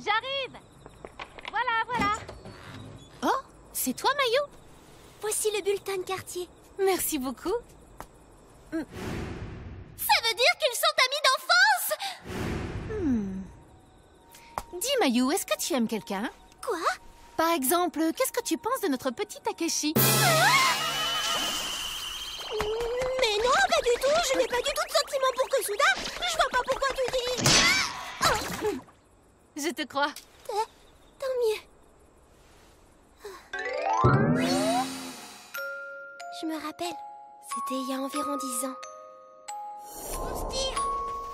J'arrive. Voilà, voilà. Oh, c'est toi, Mayo? Voici le bulletin de quartier. Merci beaucoup. Ça veut dire qu'ils sont amis d'enfance. Dis, Mayu, est-ce que tu aimes quelqu'un? Quoi? Par exemple, qu'est-ce que tu penses de notre petit Takeshi? Mais non, pas du tout. Je n'ai pas du tout de sentiment pour Kosuda. Je vois pas pourquoi tu dis... Je te crois. Tant mieux. Je me rappelle. C'était il y a environ 10 ans. Steve!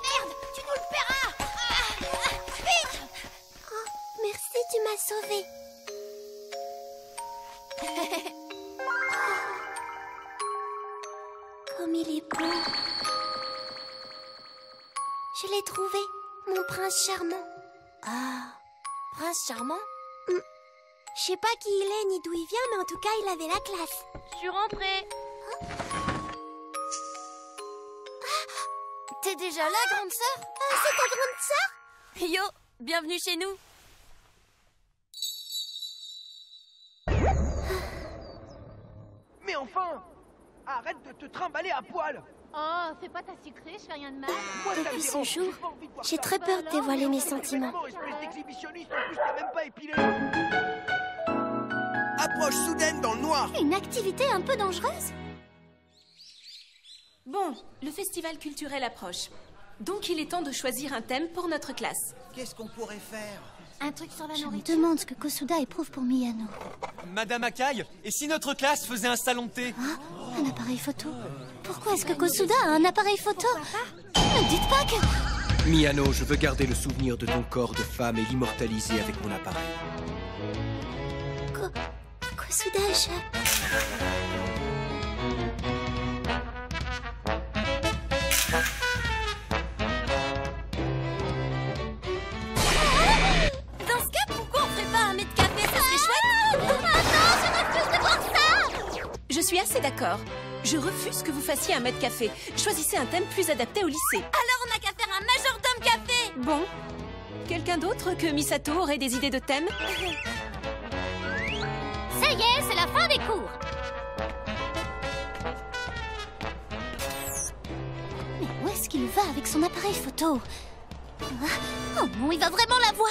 Merde! Tu nous le paieras! Vite! Oh, merci, tu m'as sauvée. Comme il est beau. Je l'ai trouvé, mon prince charmant. Ah, prince charmant? Je sais pas qui il est ni d'où il vient, mais en tout cas, il avait la classe. Je suis rentrée. T'es déjà là, grande sœur? C'est ta grande sœur? Yo, bienvenue chez nous. Mais enfin! Arrête de te trimballer à poil! Oh, fais pas ta sucrée, je fais rien de mal. Moi, ça me Depuis ce dérange, jour, j'ai pas envie de voir j'ai ça. très peur de dévoiler mes sentiments. Vraiment, espèce d'exhibitionniste, en plus t'as même pas épilé. Approche soudaine dans le noir! Une activité un peu dangereuse? Bon, le festival culturel approche. Donc il est temps de choisir un thème pour notre classe. Qu'est-ce qu'on pourrait faire? Un truc sur la Je me nourriture. demande ce que Kosuda éprouve pour Miyano. Madame Akai, et si notre classe faisait un salon de thé? Un appareil photo? Pourquoi est-ce que Kosuda a un appareil photo? Ne dites pas que... Miyano, je veux garder le souvenir de ton corps de femme et l'immortaliser avec mon appareil. Kosuda, je... Dans ce cas, pourquoi on ferait pas un mètre café? Ça serait chouette. Ah non, je refuse de voir ça! Je suis assez d'accord. Je refuse que vous fassiez un mètre café. Choisissez un thème plus adapté au lycée. Alors on a qu'à faire un majordome café. Bon. Quelqu'un d'autre que Misato aurait des idées de thème? Ça y est, c'est la fin des cours. Mais où est-ce qu'il va avec son appareil photo? Oh non, il va vraiment la voir.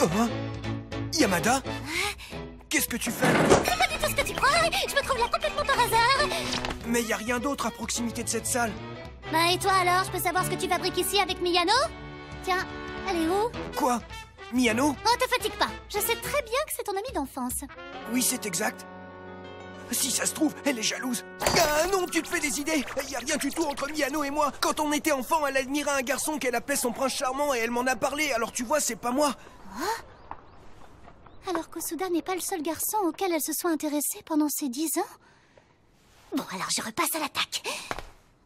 Oh, hein? Yamada? Qu'est-ce que tu fais? C'est pas du tout ce que tu crois. Je me trouve là complètement par hasard. Mais y a rien d'autre à proximité de cette salle. Bah et toi alors, je peux savoir ce que tu fabriques ici avec Miyano? Tiens, elle est où? Quoi? Miyano? Oh, te fatigue pas. Je sais très bien que c'est ton amie d'enfance. Oui, c'est exact. Si ça se trouve, elle est jalouse. Ah non, tu te fais des idées. Y a rien du tout entre Miyano et moi. Quand on était enfant, elle admirait un garçon qu'elle appelait son prince charmant et elle m'en a parlé. Alors tu vois, c'est pas moi. Alors Kosuda n'est pas le seul garçon auquel elle se soit intéressée pendant ces 10 ans? Bon, alors je repasse à l'attaque.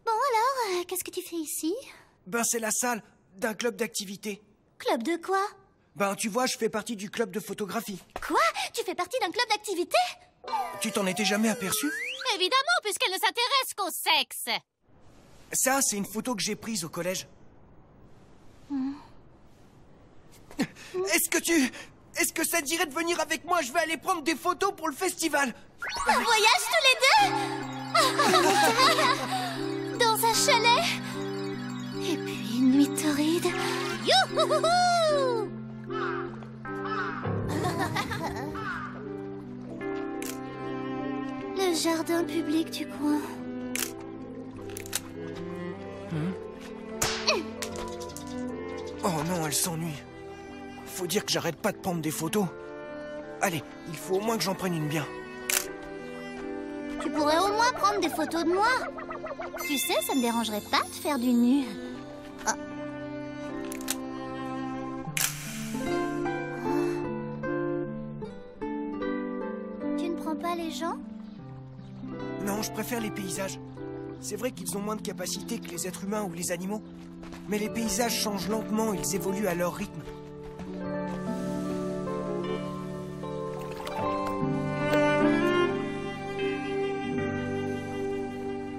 Bon alors, qu'est-ce que tu fais ici? Ben, c'est la salle d'un club d'activité. Club de quoi? Ben, tu vois, je fais partie du club de photographie. Quoi? Tu fais partie d'un club d'activité? Tu t'en étais jamais aperçu? Évidemment, puisqu'elle ne s'intéresse qu'au sexe. Ça, c'est une photo que j'ai prise au collège. Est-ce que ça te dirait de venir avec moi? Je vais aller prendre des photos pour le festival. Un voyage tous les deux? Dans un chalet? Et puis une nuit torride? Youhouhou! Le jardin public du coin. Oh non, elle s'ennuie. Faut dire que j'arrête pas de prendre des photos. Allez, il faut au moins que j'en prenne une bien. Tu pourrais au moins prendre des photos de moi. Tu sais, ça me dérangerait pas de faire du nu. Ah. Tu ne prends pas les gens? Non, je préfère les paysages. C'est vrai qu'ils ont moins de capacité que les êtres humains ou les animaux. Mais les paysages changent lentement, ils évoluent à leur rythme.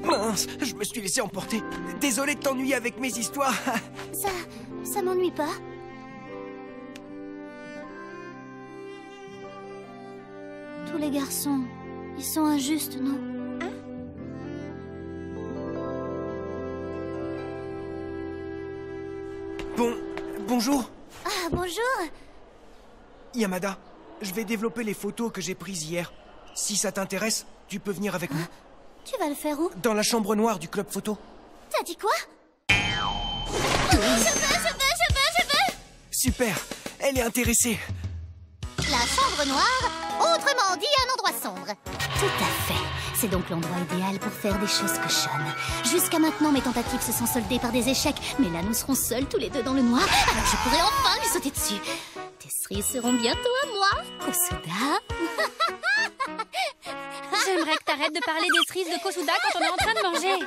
Mince, je me suis laissé emporter. Désolé de t'ennuyer avec mes histoires. Ça m'ennuie pas. Tous les garçons, ils sont injustes, non? Bonjour. Ah, bonjour. Yamada, je vais développer les photos que j'ai prises hier. Si ça t'intéresse, tu peux venir avec moi. Tu vas le faire où? Dans la chambre noire du club photo. T'as dit quoi? Je veux. Super, elle est intéressée. La chambre noire, autrement dit un endroit sombre. Tout à fait. C'est donc l'endroit idéal pour faire des choses cochonnes. Jusqu'à maintenant, mes tentatives se sont soldées par des échecs. Mais là, nous serons seuls tous les deux dans le noir. Alors je pourrai enfin lui sauter dessus. Tes cerises seront bientôt à moi, Kosuda. J'aimerais que t'arrêtes de parler des cerises de Kosuda quand on est en train de manger.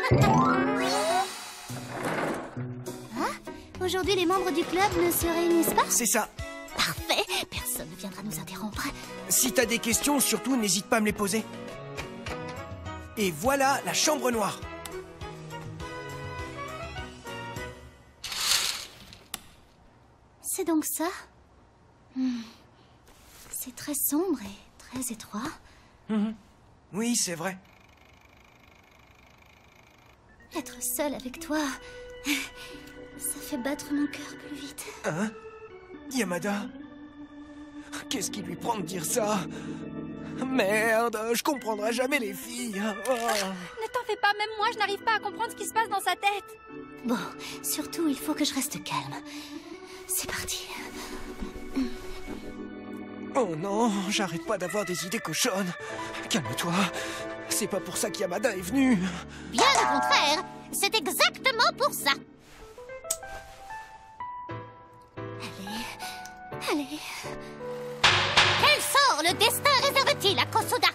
Ah, aujourd'hui, les membres du club ne se réunissent pas? C'est ça. Parfait, personne ne viendra nous interrompre. Si t'as des questions, surtout n'hésite pas à me les poser. Et voilà la chambre noire. C'est donc ça? C'est très sombre et très étroit. Oui, c'est vrai. Être seul avec toi, ça fait battre mon cœur plus vite. Hein? Yamada? Qu'est-ce qui lui prend de dire ça? Merde, je comprendrai jamais les filles. Oh. Ne t'en fais pas, même moi, je n'arrive pas à comprendre ce qui se passe dans sa tête. Bon, surtout, il faut que je reste calme. C'est parti. Oh non, j'arrête pas d'avoir des idées cochonnes. Calme-toi. C'est pas pour ça qu'Yamada est venu. Bien au contraire, c'est exactement pour ça. Allez. Quel sort le destin réserve-t-il à Kosuda?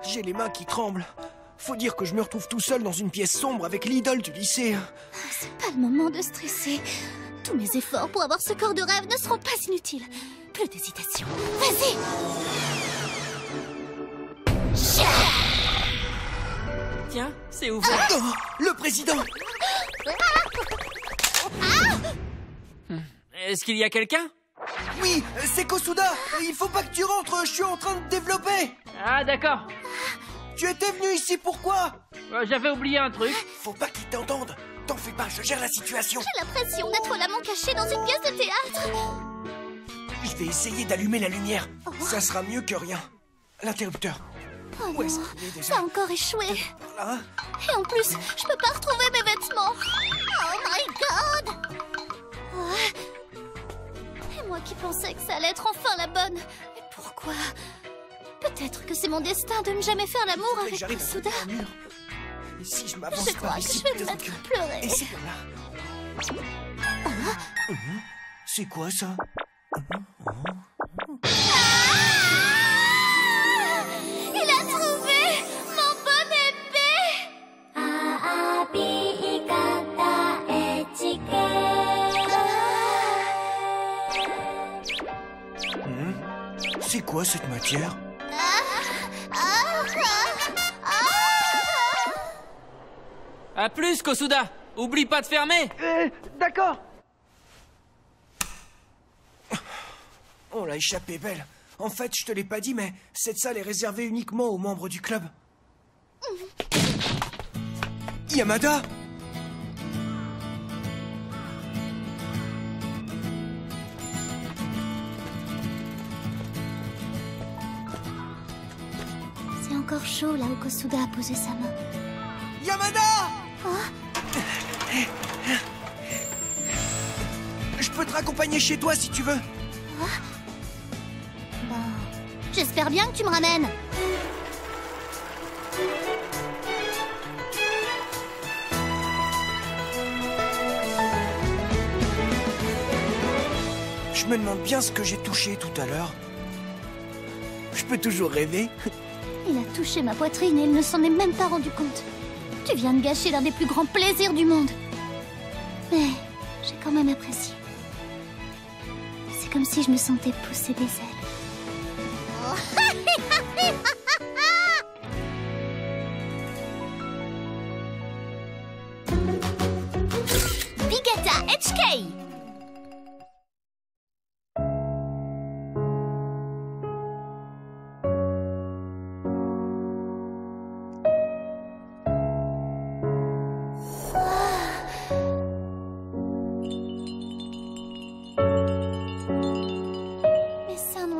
J'ai les mains qui tremblent. Faut dire que je me retrouve tout seul dans une pièce sombre avec l'idole du lycée. C'est pas le moment de stresser. Tous mes efforts pour avoir ce corps de rêve ne seront pas inutiles. Plus d'hésitation. Vas-y! Tiens, c'est ouvert. Oh, le président! Est-ce qu'il y a quelqu'un? Oui, c'est Kosuda. Il faut pas que tu rentres, je suis en train de développer. Ah, d'accord. Tu étais venu ici pourquoi? J'avais oublié un truc. Faut pas qu'ils t'entendent. T'en fais pas, je gère la situation. J'ai l'impression d'être l'amant caché dans une pièce de théâtre. Je vais essayer d'allumer la lumière. Ça sera mieux que rien. L'interrupteur. Oh Où est-ce non, qu'il est déjà? ça a encore échoué. Voilà. Et en plus, je peux pas retrouver mes vêtements. Oh my god! Et moi qui pensais que ça allait être enfin la bonne. Mais pourquoi? Peut-être que c'est mon destin de ne jamais faire l'amour Faudrait que avec j'arrive à Kosuda. monter un mur. Et si je m'avance Je par crois que ici, je vais me peut-être mettre que- à pleurer. Et c'est par là. C'est quoi ça? Il a trouvé mon bon épée! C'est quoi cette matière? À plus, Kosuda. Oublie pas de fermer. D'accord. On l'a échappé belle. En fait, je te l'ai pas dit, mais cette salle est réservée uniquement aux membres du club. Yamada! C'est encore chaud là où Kosuda a posé sa main. Yamada! Je peux te raccompagner chez toi si tu veux. Bon, j'espère bien que tu me ramènes. Je me demande bien ce que j'ai touché tout à l'heure. je peux toujours rêver. Il a touché ma poitrine et il ne s'en est même pas rendu compte. Tu viens de gâcher l'un des plus grands plaisirs du monde. Mais j'ai quand même apprécié. C'est comme si je me sentais pousser des ailes. Bigata HK.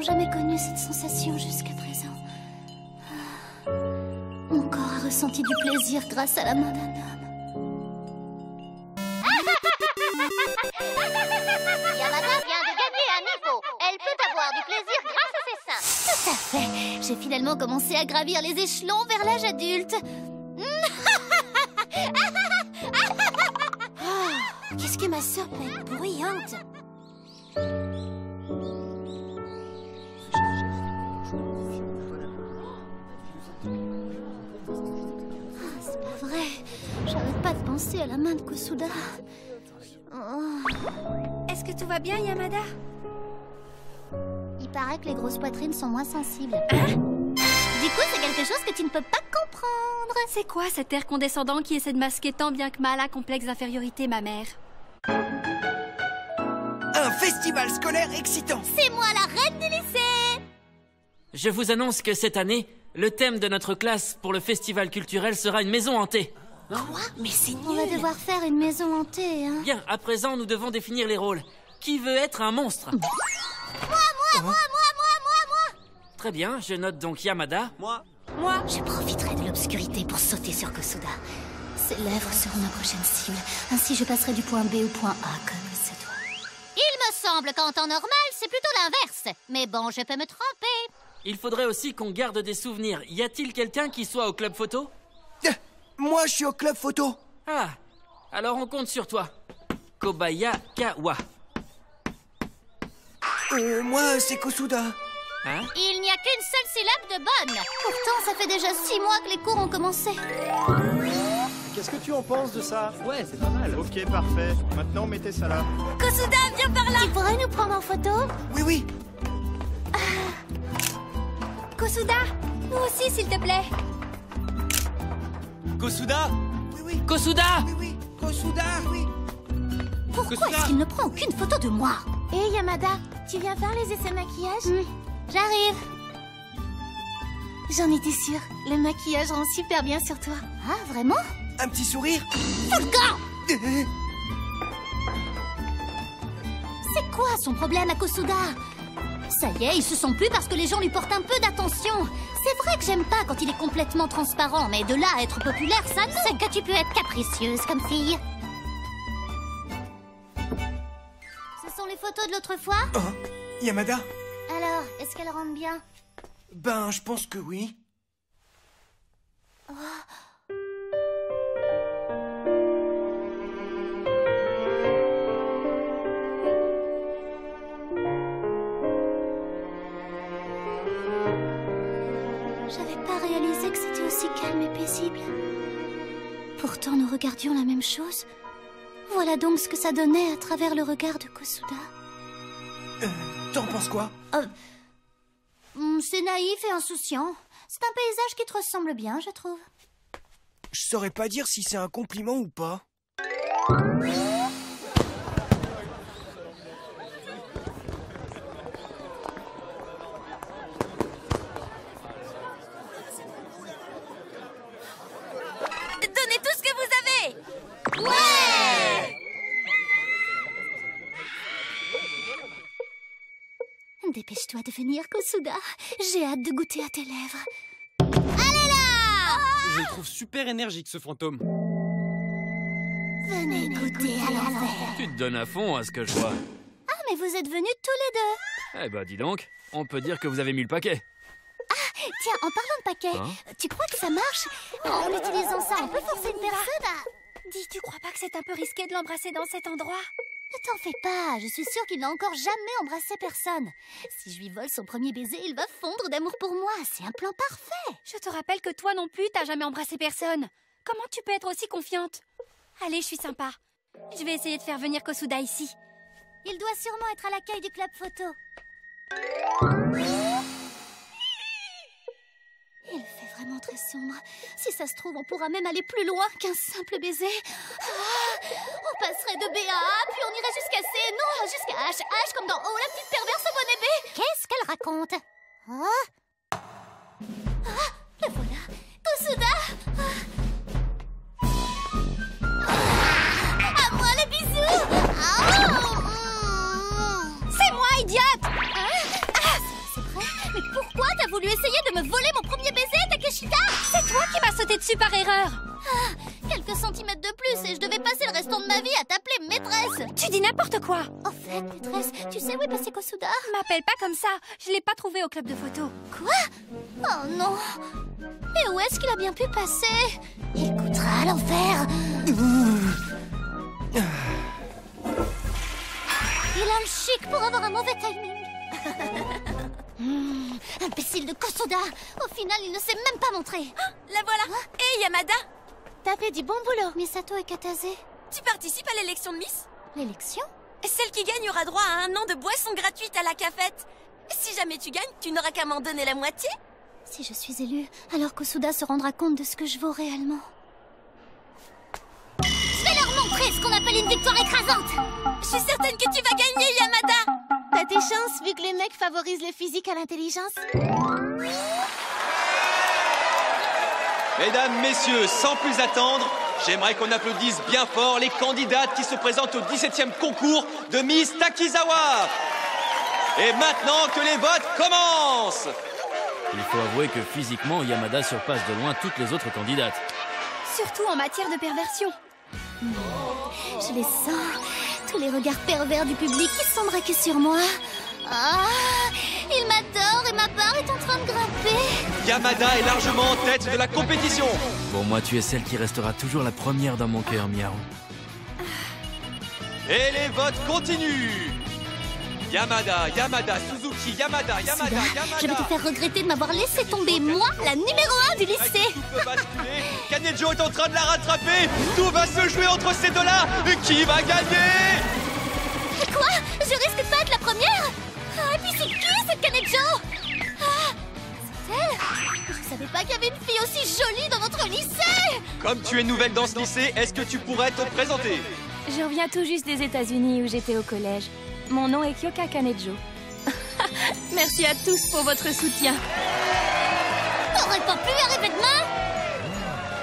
Jamais connu cette sensation jusqu'à présent. Mon corps a ressenti du plaisir grâce à la main d'un homme. Yamada vient de gagner un niveau. Elle peut avoir du plaisir grâce à ses seins. Tout à fait. J'ai finalement commencé à gravir les échelons vers l'âge adulte. Qu'est-ce que ma sœur peut être bruyante? C'est pas vrai. J'arrête pas de penser à la main de Kosuda. Est-ce que tout va bien, Yamada? Il paraît que les grosses poitrines sont moins sensibles. Du coup, c'est quelque chose que tu ne peux pas comprendre. C'est quoi cet air condescendant qui essaie de masquer tant bien que mal un complexe d'infériorité, ma mère? Un festival scolaire excitant. C'est moi la reine du lycée. Je vous annonce que cette année, le thème de notre classe pour le festival culturel sera une maison hantée. Quoi? Mais c'est nul. On va devoir faire une maison hantée, hein. Bien, à présent, nous devons définir les rôles. Qui veut être un monstre? Moi. Très bien, je note donc Yamada. Moi. Je profiterai de l'obscurité pour sauter sur Kosuda. Ses lèvres seront ma prochaine cible. Ainsi, je passerai du point B au point A comme il se doit. Il me semble qu'en temps normal, c'est plutôt l'inverse. Mais bon, je peux me tromper. Il faudrait aussi qu'on garde des souvenirs. Y a-t-il quelqu'un qui soit au club photo? Moi, je suis au club photo. Ah, alors on compte sur toi. Kobayakawa. Moi, c'est Kosuda. Hein? Il n'y a qu'une seule syllabe de bonne. Pourtant, ça fait déjà 6 mois que les cours ont commencé. Qu'est-ce que tu en penses de ça? Ouais, c'est pas mal. Ok, parfait. Maintenant, mettez ça là. Kosuda, viens par là! Tu pourrais nous prendre en photo? Oui. Kosuda, nous aussi, s'il te plaît. Kosuda. Oui. Kosuda! Oui. Kosuda, oui. Pourquoi Kosuda. est-ce qu'il ne prend aucune photo de moi? Hé Yamada, tu viens faire les essais maquillage? J'arrive. J'en étais sûre. Le maquillage rend super bien sur toi. Ah, vraiment? Un petit sourire. Fous le camp! C'est quoi son problème à Kosuda? Ça y est, il se sent plus parce que les gens lui portent un peu d'attention. C'est vrai que j'aime pas quand il est complètement transparent, mais de là à être populaire, ça non. C'est que tu peux être capricieuse comme fille. Ce sont les photos de l'autre fois? Oh, Yamada? Alors, est-ce qu'elles rendent bien? Ben, je pense que oui. J'avais pas réalisé que c'était aussi calme et paisible. Pourtant, nous regardions la même chose. Voilà donc ce que ça donnait à travers le regard de Kosuda. T'en penses quoi? C'est naïf et insouciant. C'est un paysage qui te ressemble bien, je trouve. Je saurais pas dire si c'est un compliment ou pas. Donnez tout ce que vous avez! Ouais! Dépêche-toi de venir, Kosuda. J'ai hâte de goûter à tes lèvres. Allez là! Je le trouve super énergique, ce fantôme. Venez goûter à l'envers. Tu te donnes à fond à ce que je vois. Ah, mais vous êtes venus tous les deux. Eh ben, dis donc, on peut dire que vous avez mis le paquet. Tiens, en parlant de paquet, tu crois que ça marche? En utilisant ça, on peut forcer une personne à... Dis, tu crois pas que c'est un peu risqué de l'embrasser dans cet endroit? Ne t'en fais pas, je suis sûre qu'il n'a encore jamais embrassé personne. Si je lui vole son premier baiser, il va fondre d'amour pour moi. C'est un plan parfait. Je te rappelle que toi non plus, t'as jamais embrassé personne. Comment tu peux être aussi confiante? Allez, je suis sympa. Je vais essayer de faire venir Kosuda ici. Il doit sûrement être à l'accueil du club photo. Il fait vraiment très sombre. Si ça se trouve, on pourra même aller plus loin qu'un simple baiser. On passerait de B à A, puis on irait jusqu'à C, non, jusqu'à H. H comme dans Oh, la petite perverse au bonnet B. Qu'est-ce qu'elle raconte? Le voilà. Kosuda. À moi les bisous. C'est moi, idiote! C'est vrai? Mais pourquoi t'as voulu essayer de me voler mon premier baiser, Takeshita? C'est toi qui m'as sauté dessus par erreur! Quelques centimètres de plus et je devais passer le restant de ma vie à t'appeler maîtresse. Tu dis n'importe quoi! En fait, maîtresse, tu sais où est passé Kosuda? M'appelle pas comme ça, je l'ai pas trouvé au club de photo. Quoi? Oh non! Mais où est-ce qu'il a bien pu passer? Il coûtera à l'enfer. Il a le chic pour avoir un mauvais timing. Imbécile de Kosuda. Au final, il ne s'est même pas montré. La voilà. Hé, Yamada, T'as fait du bon boulot, Misato et Katase. tu participes à l'élection de Miss? L'élection? Celle qui gagne aura droit à 1 an de boisson gratuite à la cafette. Si jamais tu gagnes, tu n'auras qu'à m'en donner la moitié. Si je suis élue, alors Kosuda se rendra compte de ce que je vaux réellement. Je vais leur montrer ce qu'on appelle une victoire écrasante. Je suis certaine que tu vas gagner, Yamada. T'as tes chances vu que les mecs favorisent le physique à l'intelligence? Mesdames, messieurs, sans plus attendre, j'aimerais qu'on applaudisse bien fort les candidates qui se présentent au 17e concours de Miss Takizawa. Et maintenant que les votes commencent! Il faut avouer que physiquement, Yamada surpasse de loin toutes les autres candidates. Surtout en matière de perversion. Je les sens, tous les regards pervers du public qui sont braqués sur moi. Il m'adore et ma barre est en train de grimper. Yamada est largement en tête de la compétition. Pour moi, tu es celle qui restera toujours la première dans mon cœur, Miaru. Et les votes continuent. Yamada, Suzuki, Yamada. Je vais te faire regretter de m'avoir laissé tomber, moi, la numéro 1 du lycée. Tout peut basculer. Kanejo est en train de la rattraper. Tout va se jouer entre ces deux-là. Qui va gagner? Quoi? Je risque de pas être la première? Et puis c'est qui cette Kanejo? C'est elle? Je savais pas qu'il y avait une fille aussi jolie dans notre lycée. Comme tu es nouvelle dans ce lycée, est-ce que tu pourrais te présenter? Je reviens tout juste des États-Unis où j'étais au collège. Mon nom est Kyoka Kanejo. Merci à tous pour votre soutien. T'aurais pas pu arriver demain?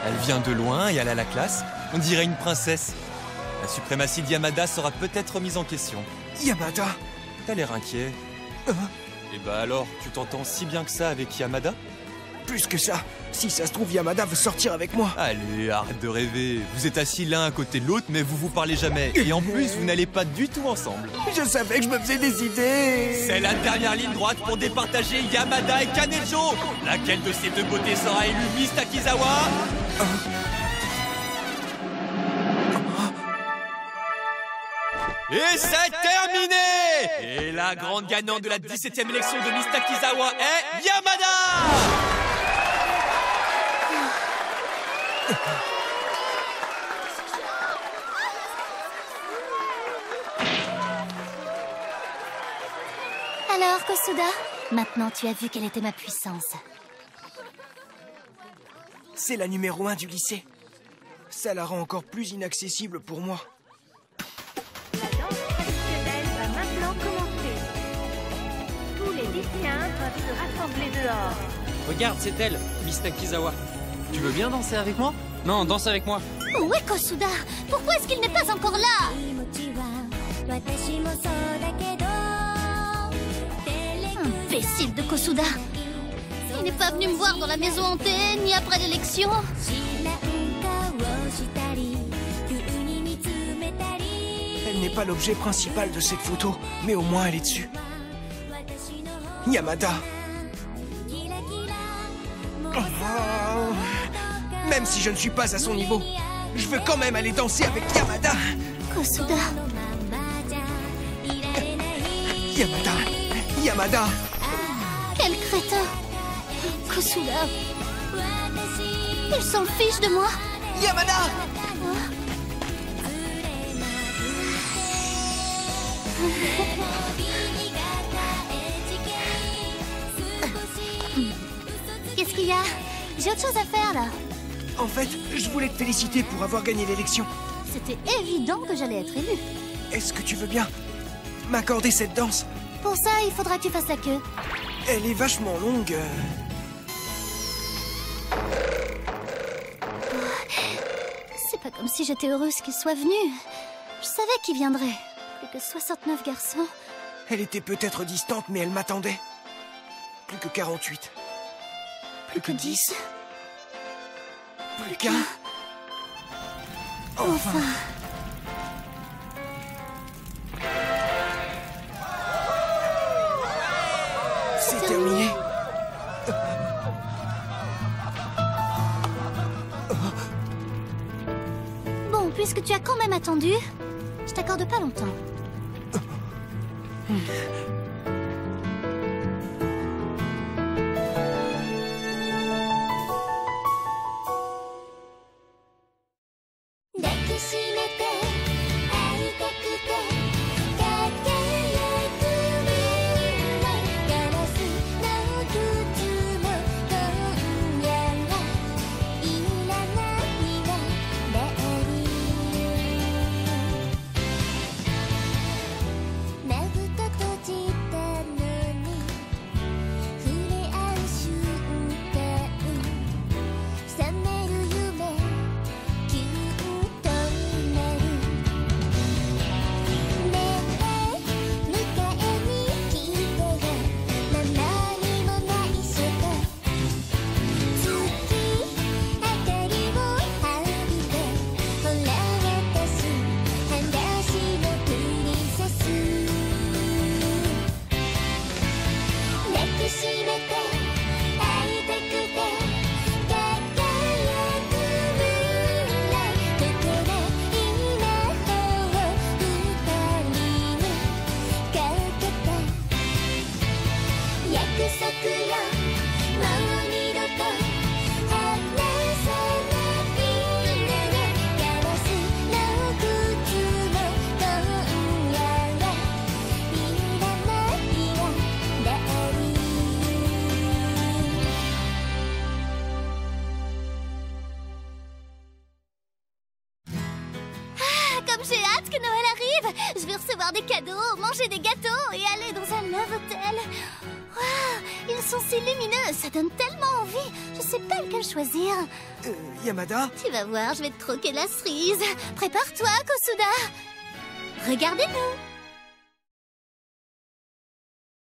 Elle vient de loin et elle a la classe. On dirait une princesse. La suprématie de Yamada sera peut-être remise en question. Yamada? T'as l'air inquiet. Et bah alors, tu t'entends si bien que ça avec Yamada? Plus que ça, si ça se trouve, Yamada veut sortir avec moi. Allez, arrête de rêver. Vous êtes assis l'un à côté de l'autre, mais vous parlez jamais. Et en plus, vous n'allez pas du tout ensemble. Je savais que je me faisais des idées. C'est la dernière ligne droite pour départager Yamada et Kanejo. Laquelle de ces deux beautés sera élue Miss Takizawa? Et c'est terminé! Et la grande gagnante de la 17e élection de Miss Takizawa est Yamada! Alors, Kosuda, maintenant tu as vu quelle était ma puissance. C'est la numéro 1 du lycée. Ça la rend encore plus inaccessible pour moi. La danse traditionnelle va maintenant commencer. Tous les lycéens doivent se rassembler dehors. Regarde, c'est elle, Miss Takizawa. Tu veux bien danser avec moi? Non, danse avec moi. Où est Kosuda? Pourquoi est-ce qu'il n'est pas encore là? Imbécile de Kosuda. Il n'est pas venu me voir dans la maison hantée, ni après l'élection. Elle n'est pas l'objet principal de cette photo, mais au moins elle est dessus. Yamada. Même si je ne suis pas à son niveau, je veux quand même aller danser avec Yamada. Kosuda, Yamada! Yamada! Quel crétin! Kosuda! Il s'en fiche de moi! Yamada! Qu'est-ce qu'il y a? J'ai autre chose à faire là. En fait, je voulais te féliciter pour avoir gagné l'élection. C'était évident que j'allais être élue. Est-ce que tu veux bien m'accorder cette danse? Pour ça, il faudra que tu fasses la queue. Elle est vachement longue. C'est pas comme si j'étais heureuse qu'il soit venu. Je savais qu'il viendrait. Plus que 69 garçons. Elle était peut-être distante, mais elle m'attendait. Plus que 48. Plus que 10. Plus qu'un. Enfin. C'est terminé. Bon, puisque tu as quand même attendu, je t'accorde pas longtemps. J'ai hâte que Noël arrive. Je vais recevoir des cadeaux, manger des gâteaux et aller dans un love hôtel. Waouh, ils sont si lumineux, ça donne tellement envie. Je sais pas lequel choisir. Yamada? Tu vas voir, je vais te croquer la cerise. Prépare-toi, Kosuda. Regardez-nous.